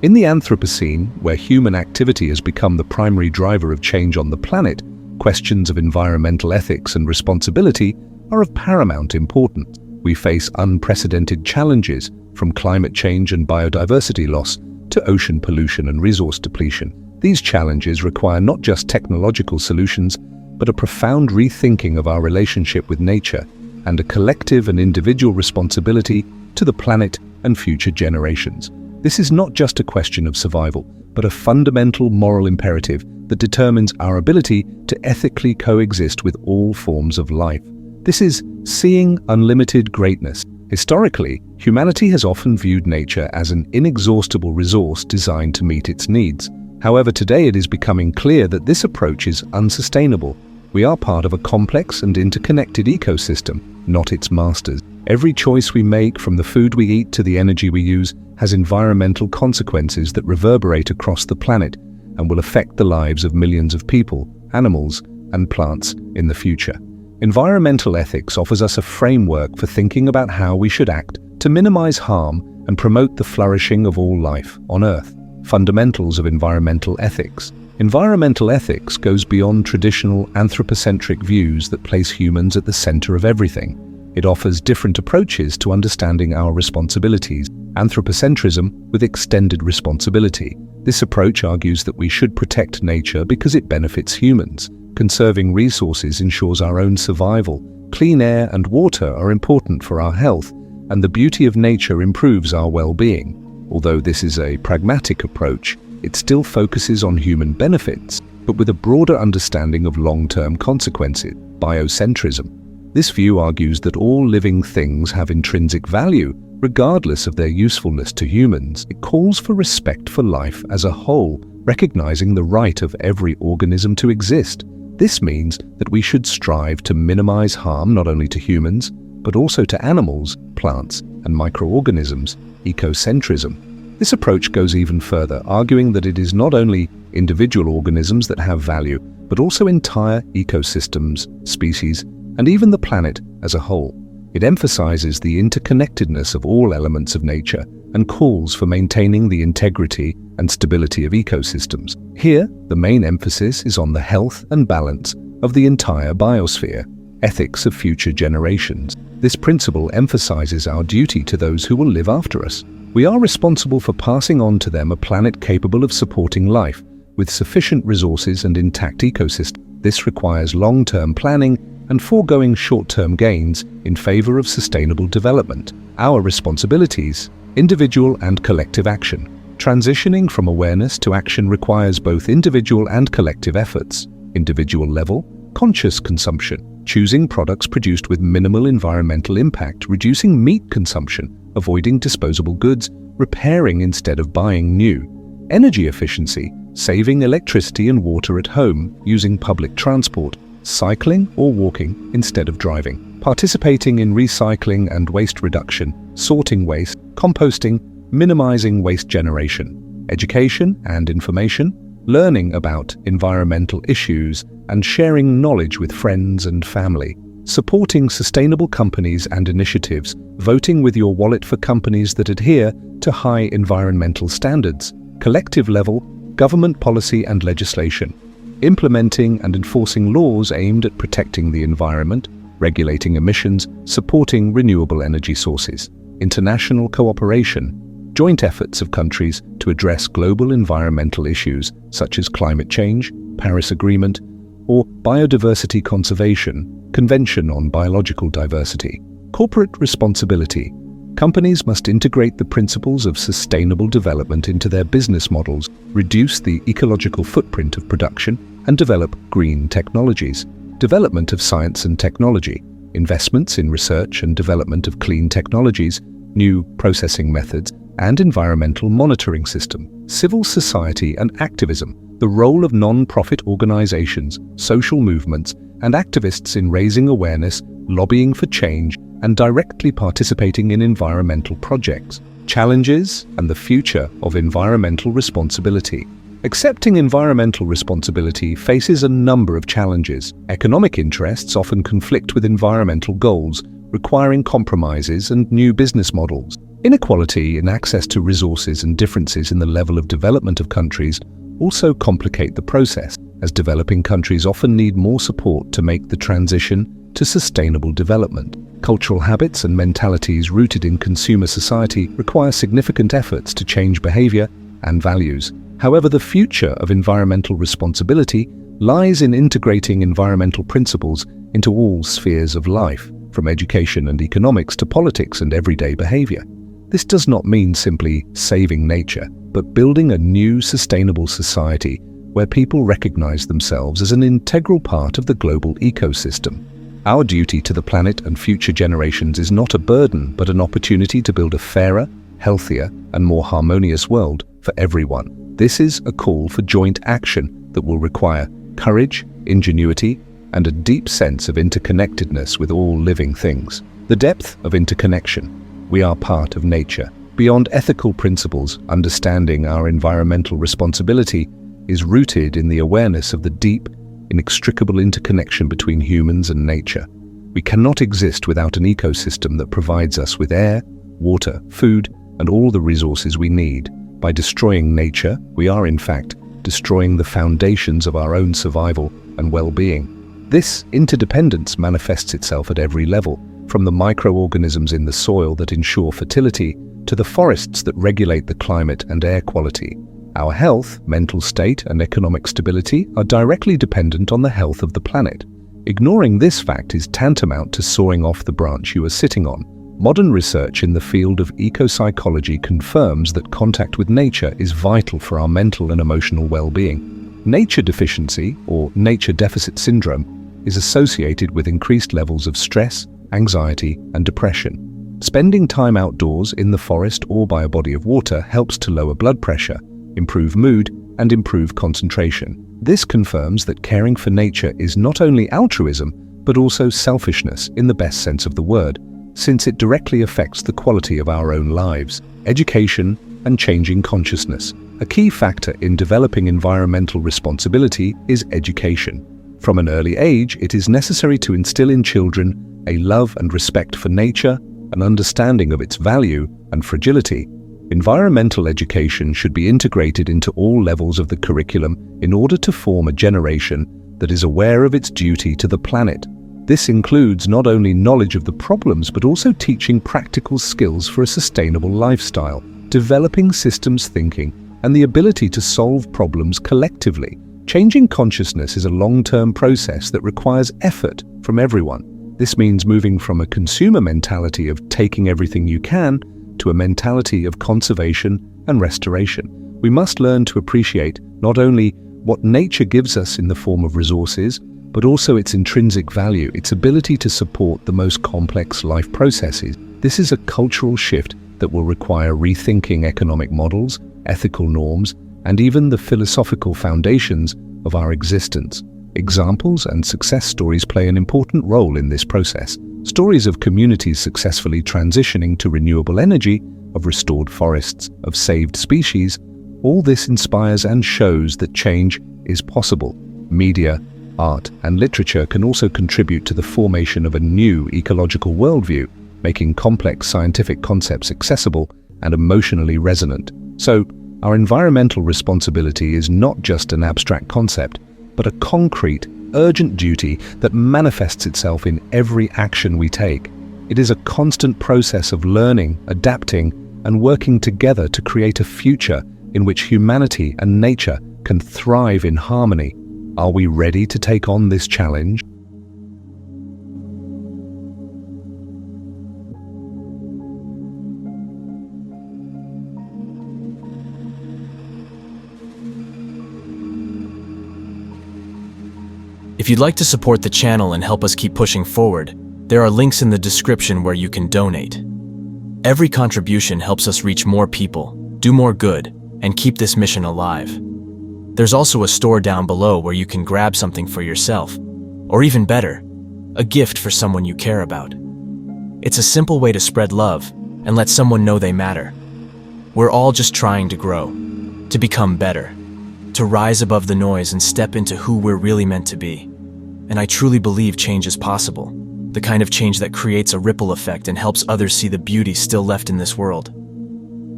In the Anthropocene, where human activity has become the primary driver of change on the planet, questions of environmental ethics and responsibility are of paramount importance. We face unprecedented challenges, from climate change and biodiversity loss to ocean pollution and resource depletion. These challenges require not just technological solutions, but a profound rethinking of our relationship with nature and a collective and individual responsibility to the planet and future generations. This is not just a question of survival, but a fundamental moral imperative that determines our ability to ethically coexist with all forms of life. This is seeing unlimited greatness. Historically, humanity has often viewed nature as an inexhaustible resource designed to meet its needs. However, today it is becoming clear that this approach is unsustainable. We are part of a complex and interconnected ecosystem, not its masters. Every choice we make, from the food we eat to the energy we use, has environmental consequences that reverberate across the planet and will affect the lives of millions of people, animals, and plants in the future. Environmental ethics offers us a framework for thinking about how we should act to minimize harm and promote the flourishing of all life on Earth. Fundamentals of environmental ethics. Environmental ethics goes beyond traditional anthropocentric views that place humans at the center of everything. It offers different approaches to understanding our responsibilities. Anthropocentrism with extended responsibility. This approach argues that we should protect nature because it benefits humans. Conserving resources ensures our own survival. Clean air and water are important for our health, and the beauty of nature improves our well-being. Although this is a pragmatic approach, it still focuses on human benefits, but with a broader understanding of long-term consequences. Biocentrism. This view argues that all living things have intrinsic value, regardless of their usefulness to humans. It calls for respect for life as a whole, recognizing the right of every organism to exist. This means that we should strive to minimize harm not only to humans, but also to animals, plants, and microorganisms. Ecocentrism. This approach goes even further, arguing that it is not only individual organisms that have value, but also entire ecosystems, species, and even the planet as a whole. It emphasizes the interconnectedness of all elements of nature and calls for maintaining the integrity and stability of ecosystems. Here, the main emphasis is on the health and balance of the entire biosphere. Ethics of future generations. This principle emphasizes our duty to those who will live after us. We are responsible for passing on to them a planet capable of supporting life, with sufficient resources and intact ecosystems. This requires long-term planning and foregoing short-term gains in favor of sustainable development. Our responsibilities, individual and collective action. Transitioning from awareness to action requires both individual and collective efforts. Individual level, conscious consumption, choosing products produced with minimal environmental impact, reducing meat consumption, avoiding disposable goods, repairing instead of buying new. Energy efficiency, saving electricity and water at home, using public transport, cycling or walking instead of driving, participating in recycling and waste reduction, sorting waste, composting, minimizing waste generation, education and information, learning about environmental issues and sharing knowledge with friends and family, supporting sustainable companies and initiatives, voting with your wallet for companies that adhere to high environmental standards, collective level, government policy and legislation, implementing and enforcing laws aimed at protecting the environment, regulating emissions, supporting renewable energy sources, international cooperation, joint efforts of countries to address global environmental issues such as climate change, Paris Agreement, or biodiversity conservation, Convention on Biological Diversity. Corporate responsibility. Companies must integrate the principles of sustainable development into their business models, reduce the ecological footprint of production, and develop green technologies. Development of science and technology. Investments in research and development of clean technologies, new processing methods, and environmental monitoring system. Civil society and activism. The role of non-profit organizations, social movements, and activists in raising awareness, lobbying for change, and directly participating in environmental projects. Challenges and the future of environmental responsibility. Accepting environmental responsibility faces a number of challenges. Economic interests often conflict with environmental goals, requiring compromises and new business models. Inequality in access to resources and differences in the level of development of countries also complicate the process, as developing countries often need more support to make the transition to sustainable development. Cultural habits and mentalities rooted in consumer society require significant efforts to change behavior and values. However, the future of environmental responsibility lies in integrating environmental principles into all spheres of life, from education and economics to politics and everyday behavior. This does not mean simply saving nature, but building a new sustainable society where people recognize themselves as an integral part of the global ecosystem. Our duty to the planet and future generations is not a burden, but an opportunity to build a fairer, healthier, and more harmonious world for everyone. This is a call for joint action that will require courage, ingenuity, and a deep sense of interconnectedness with all living things. The depth of interconnection. We are part of nature. Beyond ethical principles, understanding our environmental responsibility is rooted in the awareness of the deep, inextricable interconnection between humans and nature. We cannot exist without an ecosystem that provides us with air, water, food, and all the resources we need. By destroying nature, we are in fact destroying the foundations of our own survival and well-being. This interdependence manifests itself at every level, from the microorganisms in the soil that ensure fertility to the forests that regulate the climate and air quality. Our health, mental state, and economic stability are directly dependent on the health of the planet. Ignoring this fact is tantamount to sawing off the branch you are sitting on. Modern research in the field of eco-psychology confirms that contact with nature is vital for our mental and emotional well-being. Nature deficiency, or nature deficit syndrome, is associated with increased levels of stress, anxiety, and depression. Spending time outdoors in the forest or by a body of water helps to lower blood pressure, improve mood, and improve concentration. This confirms that caring for nature is not only altruism, but also selfishness in the best sense of the word, since it directly affects the quality of our own lives. Education and changing consciousness. A key factor in developing environmental responsibility is education. From an early age, it is necessary to instill in children a love and respect for nature, an understanding of its value and fragility. Environmental education should be integrated into all levels of the curriculum in order to form a generation that is aware of its duty to the planet. This includes not only knowledge of the problems, but also teaching practical skills for a sustainable lifestyle, developing systems thinking, and the ability to solve problems collectively. Changing consciousness is a long-term process that requires effort from everyone. This means moving from a consumer mentality of taking everything you can to a mentality of conservation and restoration. We must learn to appreciate not only what nature gives us in the form of resources, but also its intrinsic value, its ability to support the most complex life processes. This is a cultural shift that will require rethinking economic models, ethical norms, and even the philosophical foundations of our existence. Examples and success stories play an important role in this process. Stories of communities successfully transitioning to renewable energy, of restored forests, of saved species, all this inspires and shows that change is possible. Media, art, and literature can also contribute to the formation of a new ecological worldview, making complex scientific concepts accessible and emotionally resonant. So, our environmental responsibility is not just an abstract concept, but a concrete, urgent duty that manifests itself in every action we take. It is a constant process of learning, adapting, and working together to create a future in which humanity and nature can thrive in harmony. Are we ready to take on this challenge? If you'd like to support the channel and help us keep pushing forward, there are links in the description where you can donate. Every contribution helps us reach more people, do more good, and keep this mission alive. There's also a store down below where you can grab something for yourself, or even better, a gift for someone you care about. It's a simple way to spread love and let someone know they matter. We're all just trying to grow, to become better, to rise above the noise and step into who we're really meant to be. And I truly believe change is possible. the kind of change that creates a ripple effect and helps others see the beauty still left in this world.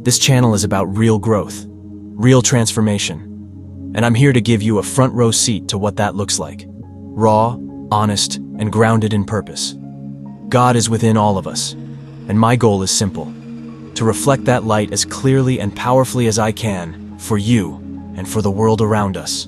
This channel is about real growth, real transformation, and I'm here to give you a front row seat to what that looks like. Raw, honest, and grounded in purpose. God is within all of us, and my goal is simple: to reflect that light as clearly and powerfully as I can for you and for the world around us.